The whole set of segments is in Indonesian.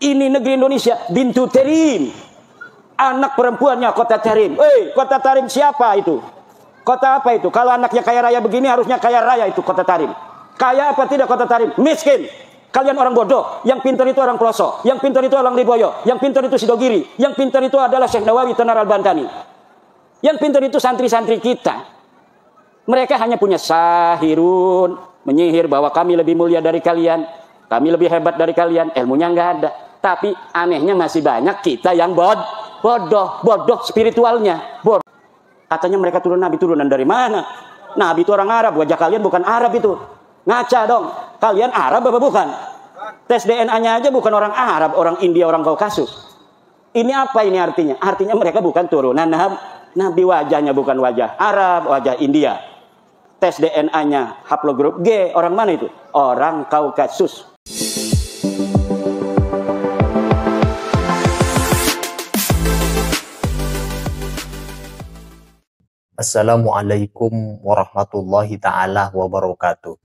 Ini negeri Indonesia, Bintu Tarim. Anak perempuannya Kota Tarim. Kota Tarim siapa itu? Kota apa itu? Kalau anaknya kaya raya begini, harusnya kaya raya itu Kota Tarim. Kaya apa tidak Kota Tarim? Miskin. Kalian orang bodoh. Yang pintar itu orang pelosok. Yang pintar itu orang Riboyo. Yang pintar itu Sidogiri. Yang pintar itu adalah Syekh Nawawi Tenar Al-Bantani. Yang pintar itu santri-santri kita. Mereka hanya punya sahirun, menyihir bahwa kami lebih mulia dari kalian, kami lebih hebat dari kalian. Ilmunya nggak ada. Tapi anehnya masih banyak kita yang bodoh spiritualnya. Bodoh. Katanya mereka turunan dari mana? Nabi itu orang Arab, wajah kalian bukan Arab itu. Ngaca dong. Kalian Arab apa bukan? Tes DNA-nya aja bukan orang Arab, orang India, orang Kaukasus. Ini apa ini artinya? Artinya mereka bukan turunan Nabi, wajahnya bukan wajah Arab, wajah India. Tes DNA-nya haplogrup G, orang mana itu? Orang Kaukasus. Assalamualaikum warahmatullahi ta'ala wabarakatuh.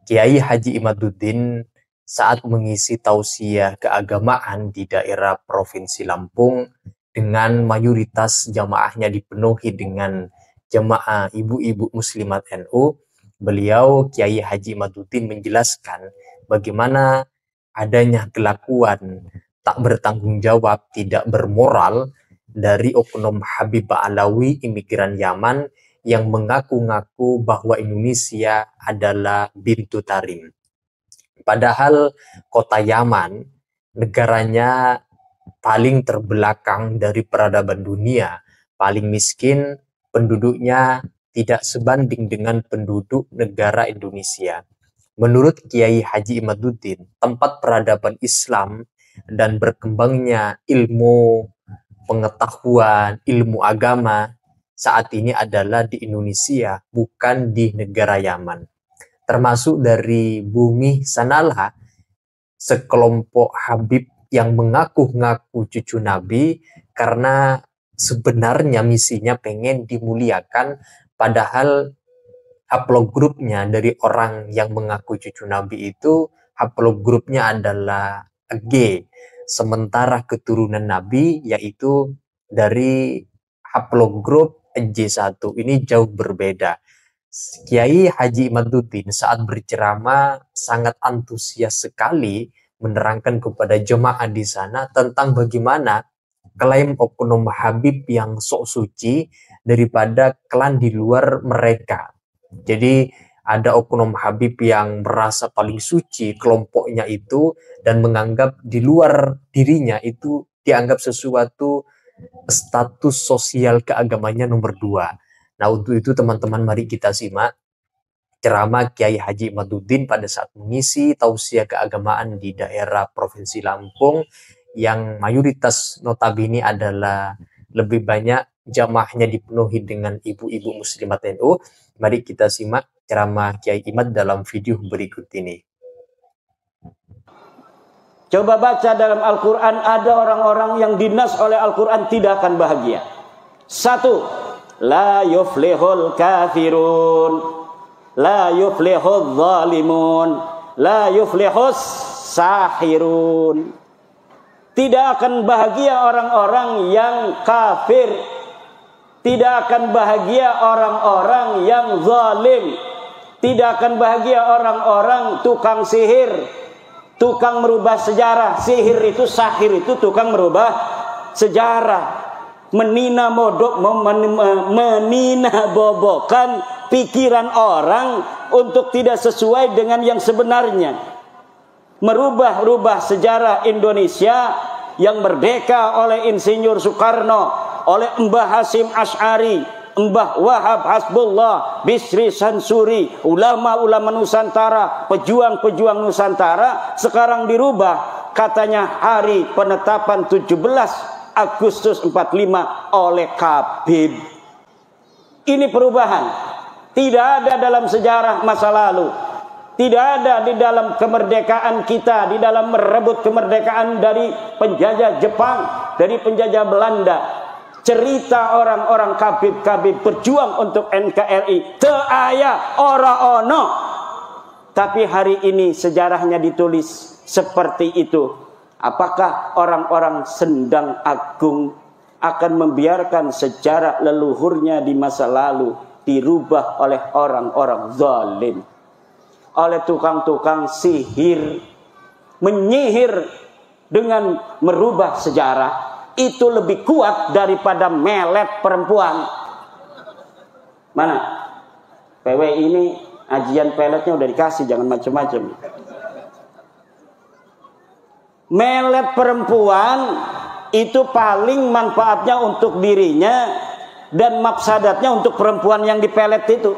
Kiai Haji Imaduddin saat mengisi tausiah keagamaan di daerah Provinsi Lampung dengan mayoritas jamaahnya dipenuhi dengan jamaah ibu-ibu muslimat NU, beliau Kiai Haji Imaduddin menjelaskan bagaimana adanya kelakuan tak bertanggung jawab, tidak bermoral dari oknum Habib Ba'alawi imigran Yaman yang mengaku-ngaku bahwa Indonesia adalah Bintu Tarim. Padahal kota Yaman, negaranya paling terbelakang dari peradaban dunia, paling miskin, penduduknya tidak sebanding dengan penduduk negara Indonesia. Menurut Kiai Haji Imaduddin, tempat peradaban Islam dan berkembangnya ilmu pengetahuan, ilmu agama saat ini adalah di Indonesia, bukan di negara Yaman. Termasuk dari bumi sanalah sekelompok Habib yang mengaku-ngaku cucu Nabi karena sebenarnya misinya pengen dimuliakan, padahal haplogrupnya dari orang yang mengaku cucu Nabi itu haplogrupnya adalah G. Sementara keturunan Nabi yaitu dari haplogrup J1 ini jauh berbeda. Kiai Haji Imaduddin saat berceramah sangat antusias sekali menerangkan kepada jemaah di sana tentang bagaimana klaim oknum Habib yang sok suci daripada klan di luar mereka. Jadi ada oknum Habib yang merasa paling suci kelompoknya itu dan menganggap di luar dirinya itu dianggap sesuatu status sosial keagamanya nomor 2. Nah, untuk itu teman-teman mari kita simak ceramah Kiai Haji Imaduddin pada saat mengisi tausiah keagamaan di daerah Provinsi Lampung yang mayoritas notabene adalah lebih banyak jamaahnya dipenuhi dengan ibu-ibu muslimat NU. Mari kita simak ceramah Kiai Imad dalam video berikut ini. Coba baca dalam Al-Quran, ada orang-orang yang dinas oleh Al-Quran tidak akan bahagia. 1. La yuflihul kafirun, la yuflihul zalimun, la yuflihus sahirun. Tidak akan bahagia orang-orang yang kafir, tidak akan bahagia orang-orang yang zalim, tidak akan bahagia orang-orang tukang sihir, tukang merubah sejarah. Sihir itu, sahir itu tukang merubah sejarah, menina bobokan pikiran orang untuk tidak sesuai dengan yang sebenarnya, merubah-rubah sejarah Indonesia yang merdeka oleh Insinyur Soekarno, oleh Mbah Hasyim Asy'ari, Mbah Wahab Hasbullah, Bisri Sansuri, ulama-ulama Nusantara, pejuang-pejuang Nusantara, sekarang dirubah katanya hari penetapan 17 Agustus 45 oleh Habib. Ini perubahan. Tidak ada dalam sejarah masa lalu. Tidak ada di dalam kemerdekaan kita, di dalam merebut kemerdekaan dari penjajah Jepang, dari penjajah Belanda. Cerita orang-orang Habib-Habib berjuang untuk NKRI teu aya ora ono. Tapi hari ini sejarahnya ditulis seperti itu. Apakah orang-orang Sendang Agung akan membiarkan sejarah leluhurnya di masa lalu dirubah oleh orang-orang zalim, oleh tukang-tukang sihir, menyihir dengan merubah sejarah? Itu lebih kuat daripada melet perempuan. Mana? PW ini ajian peletnya udah dikasih, jangan macam-macam. Melet perempuan itu paling manfaatnya untuk dirinya dan mafsadatnya untuk perempuan yang dipelet itu.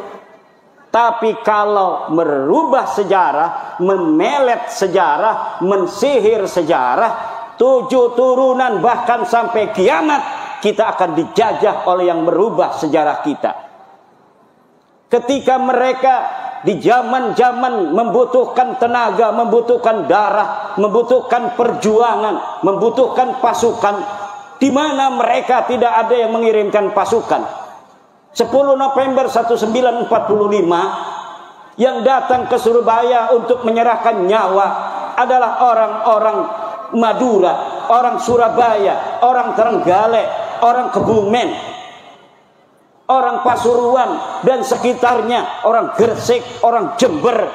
Tapi kalau merubah sejarah, memelet sejarah, mensihir sejarah, 7 turunan bahkan sampai kiamat kita akan dijajah oleh yang merubah sejarah kita. Ketika mereka di zaman-zaman membutuhkan tenaga, membutuhkan darah, membutuhkan perjuangan, membutuhkan pasukan, di mana mereka tidak ada yang mengirimkan pasukan. 10 November 1945 yang datang ke Surabaya untuk menyerahkan nyawa adalah orang-orang Madura, orang Surabaya, orang Trenggalek, orang Kebumen, orang Pasuruan dan sekitarnya, orang Gresik, orang Jember.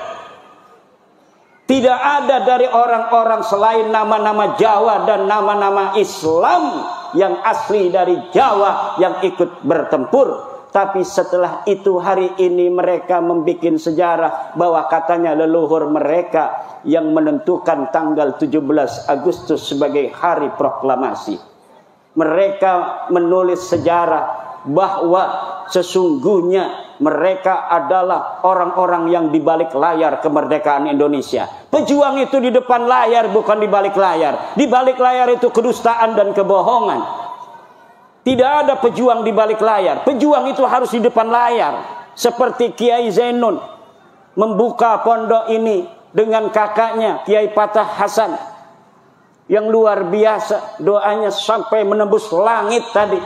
Tidak ada dari orang-orang selain nama-nama Jawa dan nama-nama Islam yang asli dari Jawa yang ikut bertempur. Tapi setelah itu hari ini mereka membuat sejarah bahwa katanya leluhur mereka yang menentukan tanggal 17 Agustus sebagai hari proklamasi. Mereka menulis sejarah bahwa sesungguhnya mereka adalah orang-orang yang di balik layar kemerdekaan Indonesia. Pejuang itu di depan layar, bukan di balik layar. Di balik layar itu kedustaan dan kebohongan. Tidak ada pejuang di balik layar. Pejuang itu harus di depan layar. Seperti Kiai Zainun membuka pondok ini dengan kakaknya Kiai Patah Hasan yang luar biasa, doanya sampai menembus langit tadi,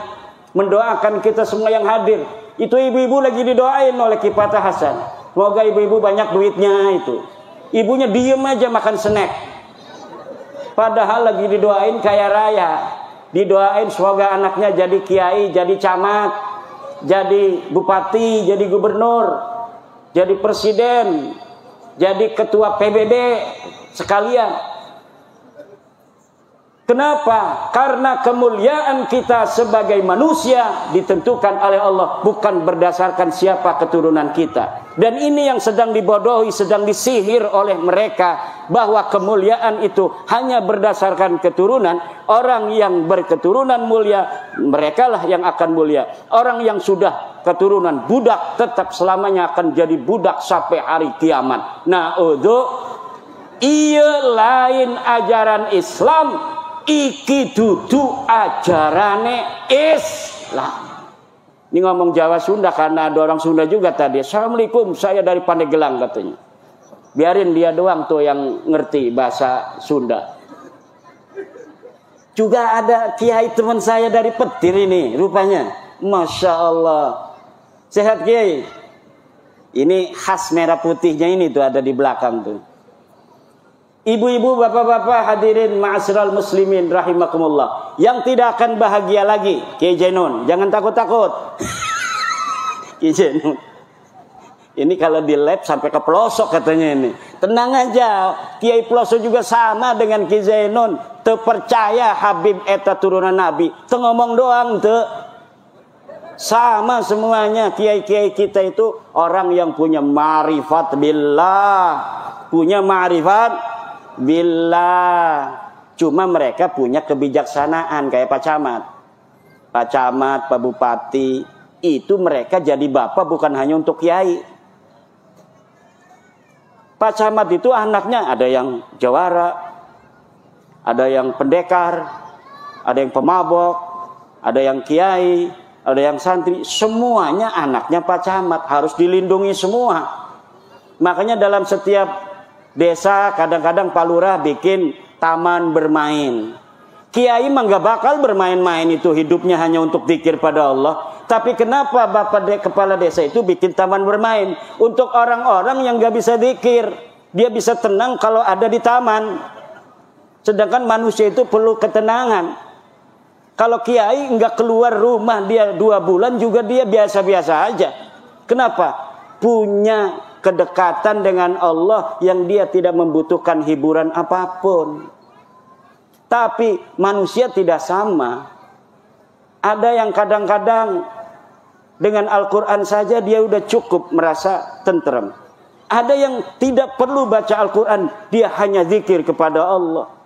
mendoakan kita semua yang hadir. Itu ibu-ibu lagi didoain oleh Kiai Patah Hasan. Semoga ibu-ibu banyak duitnya itu. Ibunya diem aja makan snack. Padahal lagi didoain kaya raya. Didoain semoga anaknya jadi kiai, jadi camat, jadi bupati, jadi gubernur, jadi presiden, jadi ketua PBB sekalian. Kenapa? Karena kemuliaan kita sebagai manusia ditentukan oleh Allah, bukan berdasarkan siapa keturunan kita. Dan ini yang sedang dibodohi, sedang disihir oleh mereka, bahwa kemuliaan itu hanya berdasarkan keturunan. Orang yang berketurunan mulia, merekalah yang akan mulia. Orang yang sudah keturunan budak tetap selamanya akan jadi budak sampai hari kiamat. Nah, iya lain ajaran Islam, iki dudu ajarane Islam. Ini ngomong Jawa Sunda karena ada orang Sunda juga tadi. Assalamualaikum, saya dari Pandeglang katanya. Biarin dia doang tuh yang ngerti bahasa Sunda. Juga ada kiai teman saya dari Petir ini rupanya. Masya Allah. Sehat kiai. Ini khas merah putihnya ini tuh ada di belakang tuh. Ibu-ibu, bapak-bapak, hadirin ma'asyiral muslimin rahimakumullah. Yang tidak akan bahagia lagi, Kiai Zainun, jangan takut-takut. Kiai Zainun. Ini kalau di lab sampai ke pelosok katanya ini. Tenang aja, Kiai pelosok juga sama dengan Kiai Zainun. Teu percaya Habib eta turunan Nabi. Teu ngomong doang teu. Sama semuanya. Kiai-kiai kita itu orang yang punya ma'rifat billah, punya ma'rifat billah. Cuma mereka punya kebijaksanaan kayak Pak Camat. Pak Camat, Pak Bupati, itu mereka jadi bapak bukan hanya untuk kiai. Pak Camat itu anaknya ada yang jawara, ada yang pendekar, ada yang pemabok, ada yang kiai, ada yang santri. Semuanya anaknya Pak Camat, harus dilindungi semua. Makanya dalam setiap desa kadang-kadang Pak Lurah bikin taman bermain. Kiai mah gak bakal bermain-main, itu hidupnya hanya untuk zikir pada Allah. Tapi kenapa Bapak Kepala Desa itu bikin taman bermain? Untuk orang-orang yang gak bisa zikir. Dia bisa tenang kalau ada di taman. Sedangkan manusia itu perlu ketenangan. Kalau kiai nggak keluar rumah dia 2 bulan juga dia biasa-biasa aja. Kenapa? Punya kedekatan dengan Allah yang dia tidak membutuhkan hiburan apapun. Tapi manusia tidak sama. Ada yang kadang-kadang dengan Al-Quran saja dia udah cukup merasa tenteram. Ada yang tidak perlu baca Al-Quran, dia hanya zikir kepada Allah.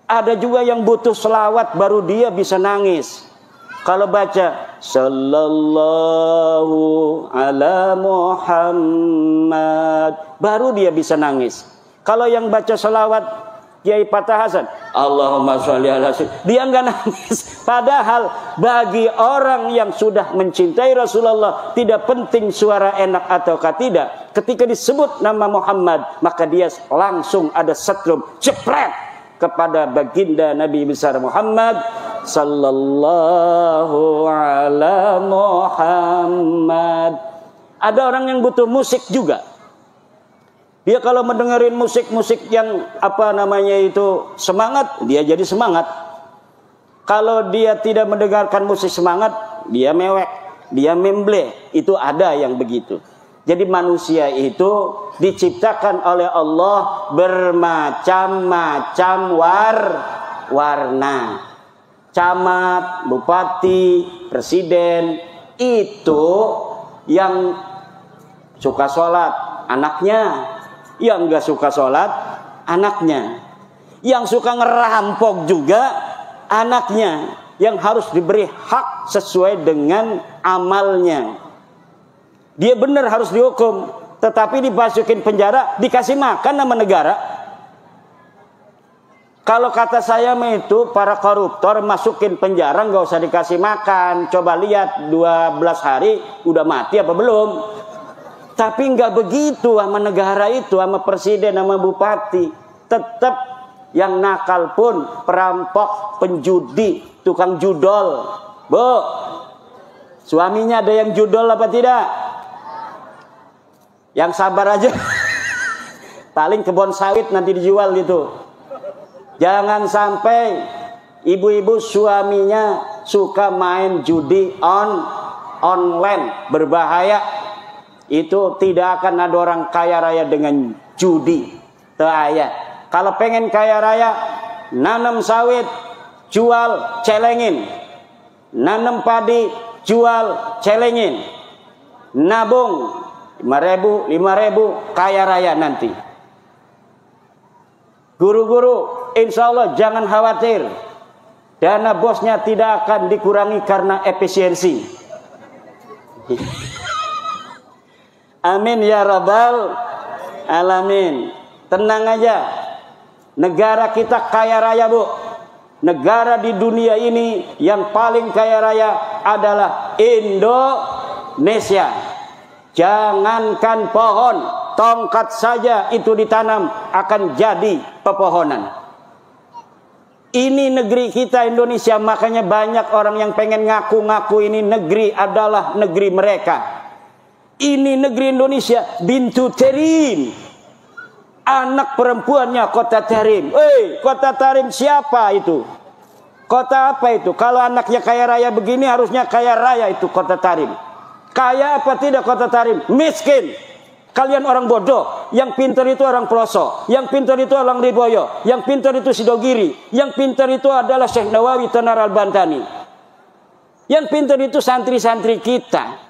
Ada juga yang butuh selawat baru dia bisa nangis. Kalau baca Sallallahu ala Muhammad, baru dia bisa nangis. Kalau yang baca selawat Kiai Fatah Hasan, Allahumma sholli ala sayyidina, dia enggak nangis. Padahal bagi orang yang sudah mencintai Rasulullah, tidak penting suara enak ataukah tidak. Ketika disebut nama Muhammad, maka dia langsung ada setrum jepret kepada baginda Nabi besar Muhammad sallallahu ala Muhammad. Ada orang yang butuh musik juga. Dia kalau mendengarin musik-musik yang semangat, dia jadi semangat. Kalau dia tidak mendengarkan musik semangat, dia mewek, dia memble. Itu ada yang begitu. Jadi manusia itu diciptakan oleh Allah bermacam-macam warna. Camat, bupati, presiden, itu yang suka sholat anaknya, yang gak suka sholat anaknya, yang suka ngerampok juga anaknya, yang harus diberi hak sesuai dengan amalnya. Dia benar harus dihukum, tetapi dimasukin penjara, dikasih makan sama negara. Kalau kata saya itu para koruptor masukin penjara nggak usah dikasih makan. Coba lihat 12 hari udah mati apa belum. Tapi nggak begitu sama negara itu, sama presiden, sama bupati. Tetap yang nakal pun perampok, penjudi, tukang judol. Bu, suaminya ada yang judol apa tidak? Yang sabar aja. Paling kebun sawit nanti dijual gitu. Jangan sampai ibu-ibu suaminya suka main judi online, berbahaya. Itu tidak akan ada orang kaya raya dengan judi. Teaya. Kalau pengen kaya raya, nanam sawit, jual, celengin. Nanam padi, jual, celengin. Nabung 5.000, kaya raya nanti. Guru-guru, insya Allah jangan khawatir. Dana bosnya tidak akan dikurangi karena efisiensi. Amin ya rabbal alamin. Tenang aja. Negara kita kaya raya, Bu. Negara di dunia ini yang paling kaya raya adalah Indonesia. Jangankan pohon, tongkat saja itu ditanam akan jadi pepohonan. Ini negeri kita Indonesia, makanya banyak orang yang pengen ngaku-ngaku ini negeri adalah negeri mereka. Ini negeri Indonesia, Bintu Terim. Anak perempuannya Kota Tarim. Kota Tarim siapa itu? Kota apa itu? Kalau anaknya kaya raya begini, harusnya kaya raya itu Kota Tarim. Kaya apa tidak Kota Tarim? Miskin. Kalian orang bodoh. Yang pintar itu orang pelosok. Yang pintar itu orang Riboyo. Yang pintar itu Sidogiri. Yang pintar itu adalah Syekh Nawawi Tanar Al-Bantani. Yang pintar itu santri-santri kita.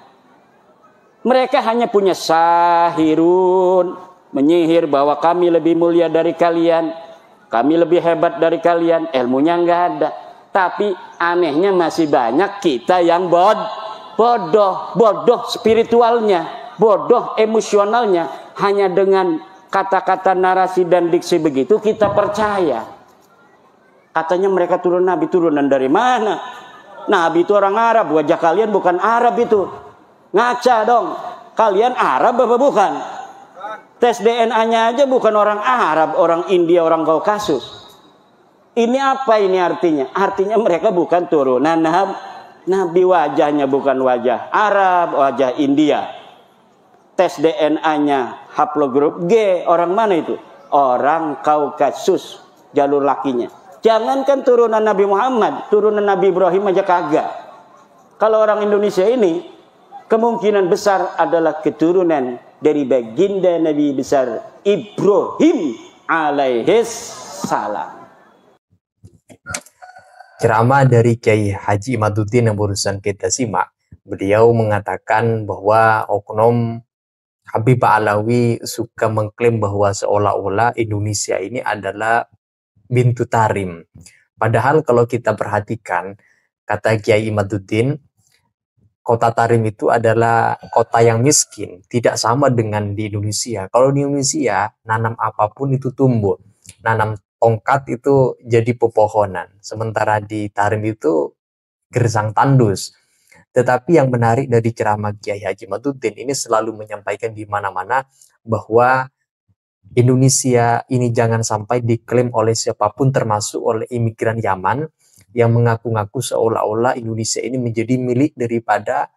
Mereka hanya punya sahirun, menyihir bahwa kami lebih mulia dari kalian, kami lebih hebat dari kalian, ilmunya nggak ada. Tapi anehnya masih banyak kita yang bodoh spiritualnya, bodoh emosionalnya. Hanya dengan kata-kata narasi dan diksi begitu kita percaya. Katanya mereka turun Nabi, turunan dari mana? Nabi itu orang Arab, wajah kalian bukan Arab itu. Ngaca dong, kalian Arab apa bukan? Tes DNA-nya aja bukan orang Arab, orang India, orang Kaukasus. Ini apa ini artinya? Artinya mereka bukan turunan Nabi, wajahnya bukan wajah Arab, wajah India. Tes DNA-nya haplogrup G, orang mana itu? Orang Kaukasus. jalur lakinya. Jangankan turunan Nabi Muhammad, turunan Nabi Ibrahim aja kagak. Kalau orang Indonesia ini kemungkinan besar adalah keturunan dari baginda Nabi besar Ibrahim alaihis salam. Ceramah dari Kiai Haji Imaduddin yang barusan kita simak, beliau mengatakan bahwa oknum Habib Alawi suka mengklaim bahwa seolah-olah Indonesia ini adalah Bintu Tarim. Padahal kalau kita perhatikan, kata Kiai Imaduddin, kota Tarim itu adalah kota yang miskin, tidak sama dengan di Indonesia. Kalau di Indonesia, nanam apapun itu tumbuh. Nanam tongkat itu jadi pepohonan. Sementara di Tarim itu gersang tandus. Tetapi yang menarik dari ceramah Kiai Haji Imaduddin ini selalu menyampaikan di mana-mana bahwa Indonesia ini jangan sampai diklaim oleh siapapun termasuk oleh imigran Yaman yang mengaku-ngaku seolah-olah Indonesia ini menjadi milik daripada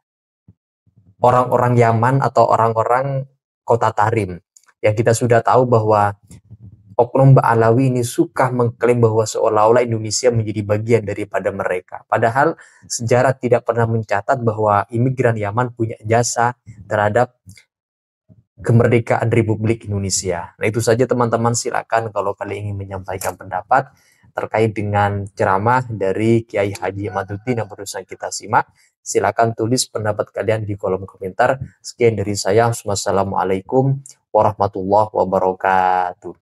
orang-orang Yaman atau orang-orang kota Tarim. Yang kita sudah tahu bahwa oknum Ba'alawi ini suka mengklaim bahwa seolah-olah Indonesia menjadi bagian daripada mereka. Padahal sejarah tidak pernah mencatat bahwa imigran Yaman punya jasa terhadap kemerdekaan Republik Indonesia. Nah itu saja teman-teman, silakan kalau kalian ingin menyampaikan pendapat terkait dengan ceramah dari Kiai Haji Imaduddin yang barusan kita simak. Silakan tulis pendapat kalian di kolom komentar. Sekian dari saya. Wassalamualaikum warahmatullahi wabarakatuh.